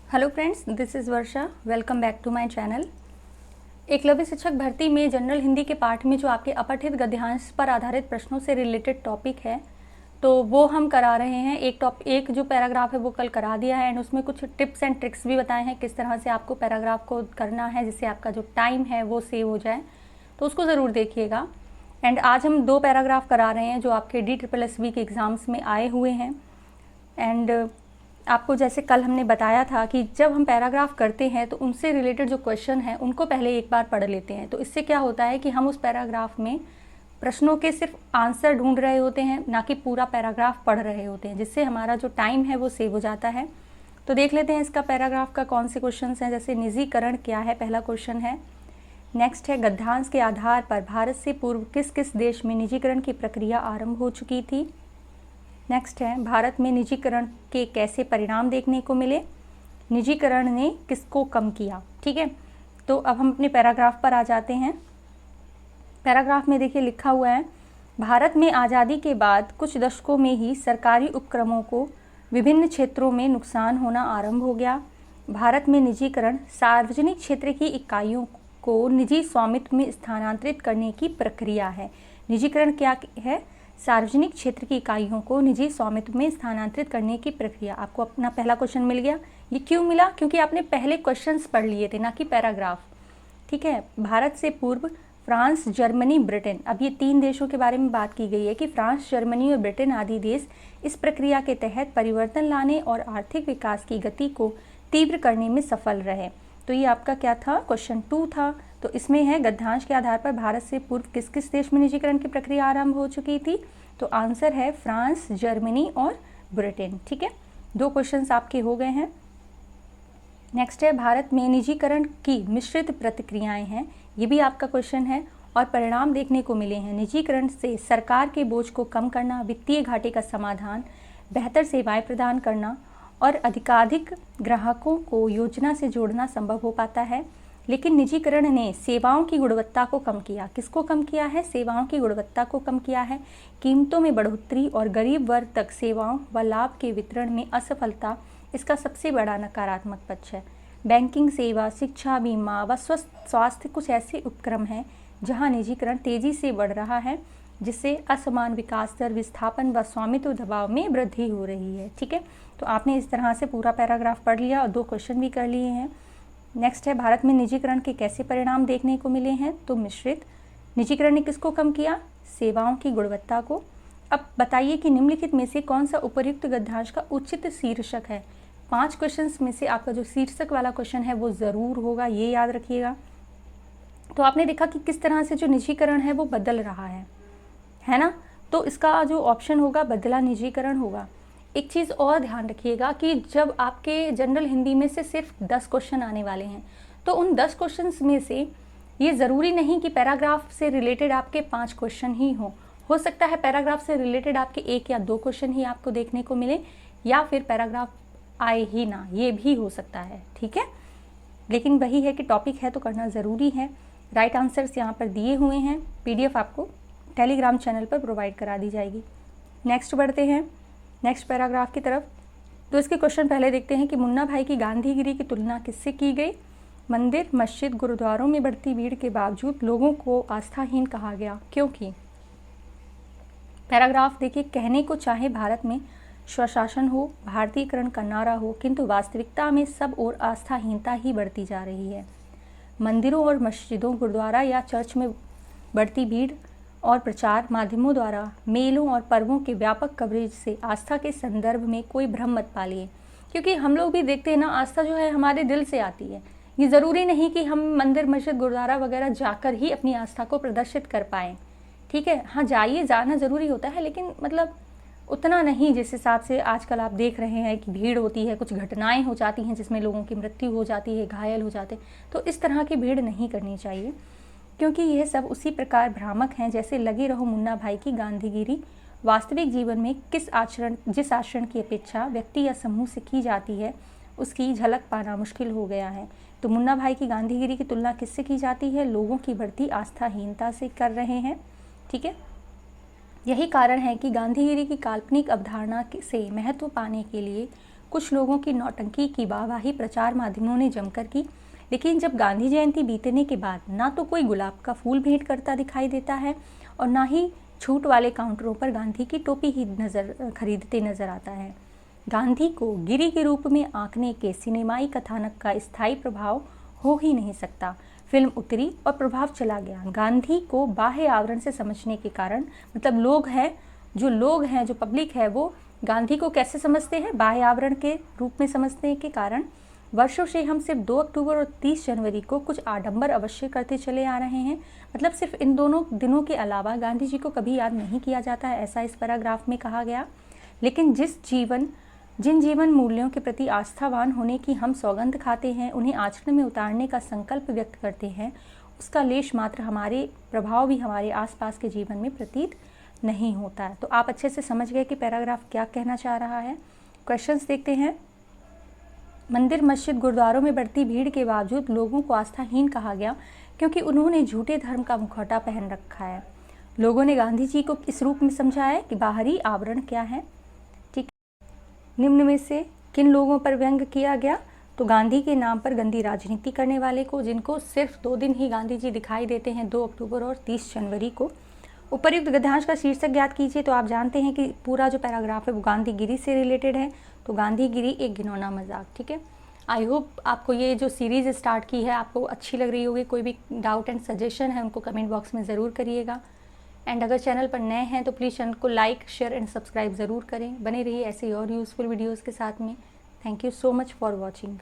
Hello friends, this is Varsha. Welcome back to my channel. Eklavya शिक्षक भर्ती में जनरल हिंदी के पाठ में जो आपके अपठित गद्यांश पर आधारित प्रश्नों से रिलेटेड टॉपिक है तो वो हम करा रहे हैं। एक जो पैराग्राफ है वो कल करा दिया है एंड उसमें कुछ टिप्स एंड ट्रिक्स भी बताए हैं किस तरह से आपको पैराग्राफ को करना है जिससे आपका जो टाइम है वो सेव हो जाए, तो उसको ज़रूर देखिएगा। एंड आज हम 2 पैराग्राफ करा रहे हैं जो आपके DSSB के एग्ज़ाम्स में आए हुए हैं। एंड आपको जैसे कल हमने बताया था कि जब हम पैराग्राफ करते हैं तो उनसे रिलेटेड जो क्वेश्चन हैं उनको पहले एक बार पढ़ लेते हैं, तो इससे क्या होता है कि हम उस पैराग्राफ में प्रश्नों के सिर्फ आंसर ढूंढ रहे होते हैं, ना कि पूरा पैराग्राफ पढ़ रहे होते हैं, जिससे हमारा जो टाइम है वो सेव हो जाता है। तो देख लेते हैं इसका पैराग्राफ का कौन से क्वेश्चन हैं। जैसे निजीकरण क्या है, पहला क्वेश्चन है। नेक्स्ट है गद्यांश के आधार पर भारत से पूर्व किस किस देश में निजीकरण की प्रक्रिया आरंभ हो चुकी थी। नेक्स्ट है भारत में निजीकरण के कैसे परिणाम देखने को मिले, निजीकरण ने किसको कम किया। ठीक है, तो अब हम अपने पैराग्राफ पर आ जाते हैं। पैराग्राफ में देखिए लिखा हुआ है, भारत में आज़ादी के बाद कुछ दशकों में ही सरकारी उपक्रमों को विभिन्न क्षेत्रों में नुकसान होना आरंभ हो गया। भारत में निजीकरण सार्वजनिक क्षेत्र की इकाइयों को निजी स्वामित्व में स्थानांतरित करने की प्रक्रिया है। निजीकरण क्या है? सार्वजनिक क्षेत्र की इकाइयों को निजी स्वामित्व में स्थानांतरित करने की प्रक्रिया। आपको अपना पहला क्वेश्चन मिल गया। ये क्यों मिला? क्योंकि आपने पहले क्वेश्चंस पढ़ लिए थे, ना कि पैराग्राफ। ठीक है, भारत से पूर्व फ्रांस, जर्मनी, ब्रिटेन, अब ये 3 देशों के बारे में बात की गई है कि फ्रांस, जर्मनी और ब्रिटेन आदि देश इस प्रक्रिया के तहत परिवर्तन लाने और आर्थिक विकास की गति को तीव्र करने में सफल रहे। तो ये आपका क्या था? क्वेश्चन 2 था। तो इसमें है गद्यांश के आधार पर भारत से पूर्व किस किस देश में निजीकरण की प्रक्रिया आरंभ हो चुकी थी। तो आंसर है फ्रांस, जर्मनी और ब्रिटेन। ठीक है, 2 क्वेश्चंस आपके हो गए हैं। नेक्स्ट है भारत में निजीकरण की मिश्रित प्रतिक्रियाएं हैं, ये भी आपका क्वेश्चन है। और परिणाम देखने को मिले हैं, निजीकरण से सरकार के बोझ को कम करना, वित्तीय घाटे का समाधान, बेहतर सेवाएं प्रदान करना और अधिकाधिक ग्राहकों को योजना से जोड़ना संभव हो पाता है। लेकिन निजीकरण ने सेवाओं की गुणवत्ता को कम किया। किसको कम किया है? सेवाओं की गुणवत्ता को कम किया है। कीमतों में बढ़ोतरी और गरीब वर्ग तक सेवाओं व लाभ के वितरण में असफलता इसका सबसे बड़ा नकारात्मक पक्ष है। बैंकिंग सेवा, शिक्षा, बीमा व स्वास्थ्य कुछ ऐसे उपक्रम हैं जहां निजीकरण तेजी से बढ़ रहा है, जिससे असमान विकास दर, विस्थापन व स्वामित्व दबाव में वृद्धि हो रही है। ठीक है, तो आपने इस तरह से पूरा पैराग्राफ पढ़ लिया और 2 क्वेश्चन भी कर लिए हैं। नेक्स्ट है भारत में निजीकरण के कैसे परिणाम देखने को मिले हैं। तो मिश्रित। निजीकरण ने किसको कम किया? सेवाओं की गुणवत्ता को। अब बताइए कि निम्नलिखित में से कौन सा उपर्युक्त गद्यांश का उचित शीर्षक है। 5 क्वेश्चंस में से आपका जो शीर्षक वाला क्वेश्चन है वो ज़रूर होगा, ये याद रखिएगा। तो आपने देखा कि किस तरह से जो निजीकरण है वो बदल रहा है ना। तो इसका जो ऑप्शन होगा बदला निजीकरण होगा। एक चीज़ और ध्यान रखिएगा कि जब आपके जनरल हिंदी में से सिर्फ 10 क्वेश्चन आने वाले हैं तो उन 10 क्वेश्चंस में से ये ज़रूरी नहीं कि पैराग्राफ से रिलेटेड आपके 5 क्वेश्चन ही हो सकता है पैराग्राफ से रिलेटेड आपके 1 या 2 क्वेश्चन ही आपको देखने को मिले, या फिर पैराग्राफ आए ही ना, ये भी हो सकता है। ठीक है, लेकिन वही है कि टॉपिक है तो करना ज़रूरी है। राइट आंसर्स यहाँ पर दिए हुए हैं, PDF आपको टेलीग्राम चैनल पर प्रोवाइड करा दी जाएगी। नेक्स्ट बढ़ते हैं नेक्स्ट पैराग्राफ की तरफ। तो इसके क्वेश्चन पहले देखते हैं कि मुन्ना भाई की गांधीगिरी की तुलना किससे की गई। मंदिर, मस्जिद, गुरुद्वारों में बढ़ती भीड़ के बावजूद लोगों को आस्थाहीन कहा गया, क्योंकि पैराग्राफ देखिए, कहने को चाहे भारत में स्वशासन हो, भारतीयकरण का नारा हो, किंतु वास्तविकता में सब और आस्थाहीनता ही बढ़ती जा रही है। मंदिरों और मस्जिदों, गुरुद्वारा या चर्च में बढ़ती भीड़ और प्रचार माध्यमों द्वारा मेलों और पर्वों के व्यापक कवरेज से आस्था के संदर्भ में कोई भ्रम मत पालिए, क्योंकि हम लोग भी देखते हैं ना, आस्था जो है हमारे दिल से आती है। ये ज़रूरी नहीं कि हम मंदिर, मस्जिद, गुरुद्वारा वगैरह जाकर ही अपनी आस्था को प्रदर्शित कर पाएँ। ठीक है, हाँ जाइए, जाना ज़रूरी होता है, लेकिन मतलब उतना नहीं जिस हिसाब से आजकल आप देख रहे हैं कि भीड़ होती है, कुछ घटनाएं हो जाती हैं जिसमें लोगों की मृत्यु हो जाती है, घायल हो जाते हैं। तो इस तरह की भीड़ नहीं करनी चाहिए, क्योंकि यह सब उसी प्रकार भ्रामक हैं जैसे लगे रहो मुन्ना भाई की गांधीगिरी वास्तविक जीवन में जिस आचरण की अपेक्षा व्यक्ति या समूह से की जाती है उसकी झलक पाना मुश्किल हो गया है। तो मुन्ना भाई की गांधीगिरी की तुलना किससे की जाती है? लोगों की बढ़ती आस्थाहीनता से कर रहे हैं। ठीक है, यही कारण है कि गांधीगिरी की काल्पनिक अवधारणा से महत्व पाने के लिए कुछ लोगों की नौटंकी की वाहवाही प्रचार माध्यमों ने जमकर की, लेकिन जब गांधी जयंती बीतने के बाद ना तो कोई गुलाब का फूल भेंट करता दिखाई देता है और ना ही छूट वाले काउंटरों पर गांधी की टोपी ही खरीदते नजर आता है। गांधी को गिरी के रूप में आंकने के सिनेमाई कथानक का स्थायी प्रभाव हो ही नहीं सकता। फिल्म उतरी और प्रभाव चला गया। गांधी को बाह्य आवरण से समझने के कारण, मतलब लोग हैं जो पब्लिक है, वो गांधी को कैसे समझते हैं? बाह्य आवरण के रूप में समझने के कारण वर्षों से हम सिर्फ 2 अक्टूबर और 30 जनवरी को कुछ आडंबर अवश्य करते चले आ रहे हैं। मतलब सिर्फ इन दोनों दिनों के अलावा गांधी जी को कभी याद नहीं किया जाता है, ऐसा इस पैराग्राफ में कहा गया। लेकिन जिन जीवन मूल्यों के प्रति आस्थावान होने की हम सौगंध खाते हैं, उन्हें आचरण में उतारने का संकल्प व्यक्त करते हैं, उसका लेश मात्र हमारे प्रभाव भी हमारे आसपास के जीवन में प्रतीत नहीं होता है। तो आप अच्छे से समझ गए कि पैराग्राफ क्या कहना चाह रहा है। क्वेश्चंस देखते हैं। मंदिर, मस्जिद, गुरुद्वारों में बढ़ती भीड़ के बावजूद लोगों को आस्थाहीन कहा गया क्योंकि उन्होंने झूठे धर्म का मुखौटा पहन रखा है। लोगों ने गांधी जी को इस रूप में समझा है कि बाहरी आवरण क्या है। ठीक, निम्न में से किन लोगों पर व्यंग किया गया? तो गांधी के नाम पर गंदी राजनीति करने वाले को, जिनको सिर्फ 2 दिन ही गांधी जी दिखाई देते हैं, 2 अक्टूबर और 30 जनवरी को। उपर्युक्त गद्यांश का शीर्षक ज्ञात कीजिए। तो आप जानते हैं कि पूरा जो पैराग्राफ है वो गांधीगिरी से रिलेटेड है। तो गांधीगिरी एक घिनौना मजाक। ठीक है, आई होप आपको ये जो सीरीज़ स्टार्ट की है आपको अच्छी लग रही होगी। कोई भी डाउट एंड सजेशन है उनको कमेंट बॉक्स में ज़रूर करिएगा। एंड अगर चैनल पर नए हैं तो प्लीज़ चैनल को लाइक, शेयर एंड सब्सक्राइब ज़रूर करें। बने रहिए ऐसे और यूज़फुल वीडियोज़ के साथ में। Thank you so much for watching.